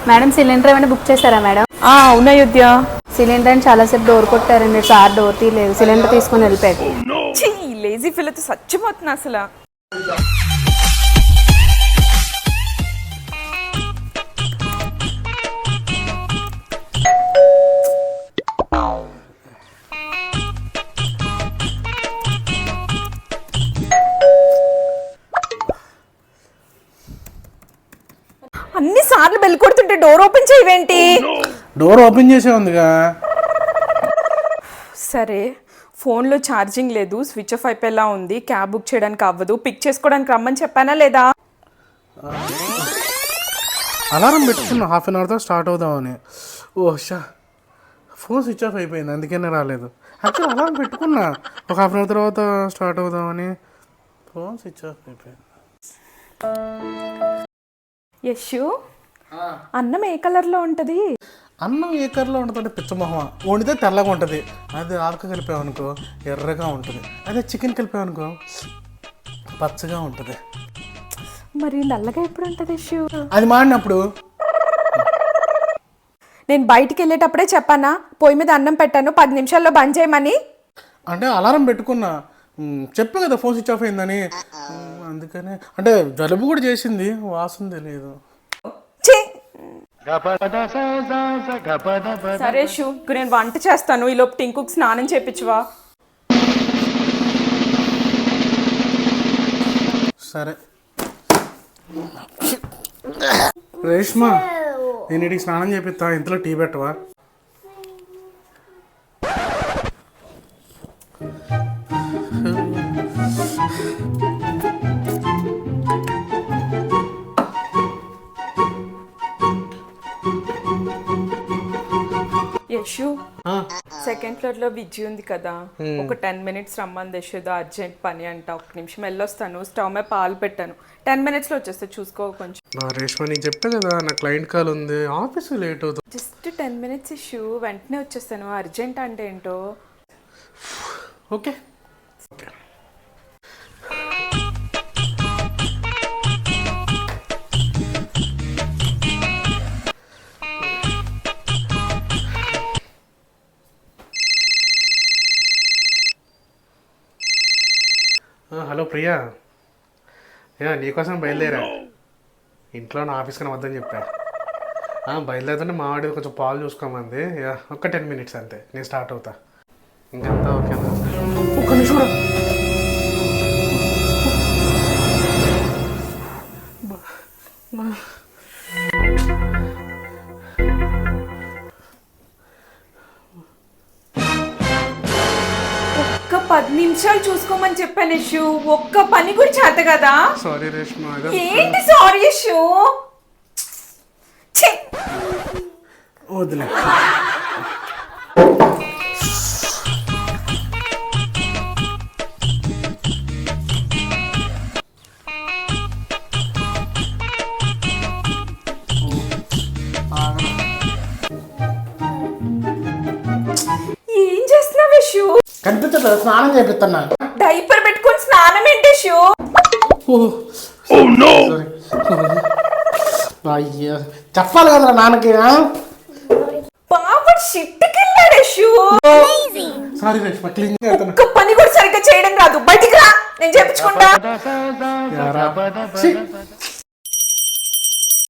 Madam cylinder ఏమైనా book చేశారా madam? అవునా యుద్ధ్య? సిలిండర్ అని చాలాసేపు డోర్ కొట్టారండి, సార్ డోర్ తీయలేదు, సిలిండర్ తీసుకొని వెళ్ళిపోయాడు. లేజీ ఫిల్తో చచ్చిపోతున్నా అసలు. అన్ని సార్లు బెల్ కొడుతుంటే డోర్ ఓపెన్ చేయవేంటి? డోర్ ఓపెన్ చేసే ఉందిగా. సరే, ఫోన్లో ఛార్జింగ్ లేదు, స్విచ్ ఆఫ్ అయిపోయేలా ఉంది, క్యాబ్ బుక్ చేయడానికి అవ్వదు, పిక్ చేసుకోవడానికి రమ్మని చెప్పానా లేదా? అలారం పెట్టుకున్నా హాఫ్ అన్ అవర్తో స్టార్ట్ అవుదామని. ఓషా, ఫోన్ స్విచ్ ఆఫ్ అయిపోయింది, అందుకనే రాలేదు. యాక్చువల్ అలారం పెట్టుకున్నా ఒక హాఫ్ అన్ అవర్ తర్వాత స్టార్ట్ అవుదామని, ఫోన్ స్విచ్ ఆఫ్ అయిపోయింది. యశు, అన్నం ఏ కలర్లో ఉంటుంది? అన్నం ఏ కలర్లో ఉంటుందంటే పిచ్చమొహం. వండితే తెల్లగా ఉంటుంది, అది ఆకు కలిపామనుకో ఎర్రగా ఉంటుంది, అదే చికెన్ కలిపామనుకో పచ్చగా ఉంటుంది. మరి నల్లగా ఎప్పుడు ఉంటుంది యశు? అది మాడినప్పుడు. నేను బయటికి వెళ్ళేటప్పుడే చెప్పానా పొయ్యి మీద అన్నం పెట్టాను 10 నిమిషాల్లో బంద్ చేయమని? అంటే అలారం పెట్టుకున్నా, చెప్పా కదా ఫోన్ స్విచ్ ఆఫ్ అయిందని, అందుకనే. అంటే జలుబు కూడా చేసింది, వాసన తెలియదు. సరే షూ, నేను వంట చేస్తాను, ఈ లోపు టింకుకి స్నానం చేయించువా? సరే రేష్మా, నేను ఇడికి స్నానం చేపిస్తా, ఇంట్లో టీ పెట్టవా? యశు, సెకండ్ ఫ్లోర్ లో విజ్జి ఉంది కదా, ఒక 10 minutes రమ్మంది యశోద, అర్జెంట్ పని అంట. 1 నిమిషం వెళ్ళొస్తాను, స్టవ్ మీద పాలు పెట్టాను, 10 minutes లో వచ్చేస్తా, చూసుకో కొంచెం. రేష్మా, నీకు చెప్పా కదా నా క్లయింట్ కాల్ ఉంది, ఆఫీస్ లేట్ అవుతుంది. జస్ట్ 10 minutes ఇష్యూ, వెంటనే వచ్చేస్తాను. అర్జెంట్ అంటే ఏంటో. ఓకే. హలో ప్రియా, నీకోసం బయలుదేరా. ఇంట్లో నా ఆఫీస్కి వద్దని చెప్పా. బయలుదేరుతుంటే మా వాడి కొంచెం పాలు చూసుకోమంది. ఒక్క 10 minutes అంతే, నేను స్టార్ట్ అవుతా. ఇంకంతా ఓకేనా? ఒక్క నిమిషం. ఒక్క 10 నిమిషాలు చూసుకోమని చెప్పాను యశు, ఒక్క పని కూడా చేత కదా. సారీ రేష్మా. ఏంటి సారీ యశు? వదిలే. ఏం చేస్తున్నావు యశు? కనిపించట్లేదు, స్నానం చేపిస్తున్నా. డైపర్ పెట్టుకొని స్నానం ఏంటి యశు? అయ్యో, చెప్పాలి కదరా నాన్నకి. బాబు షిట్కెళ్ళాడు యశు. సారీ రేష్మా, క్లీన్ ఒక్క పని కూడా సరిగ్గా చేయడం రాదు, బయటికి రా, నేను చెప్పించుకుంటా.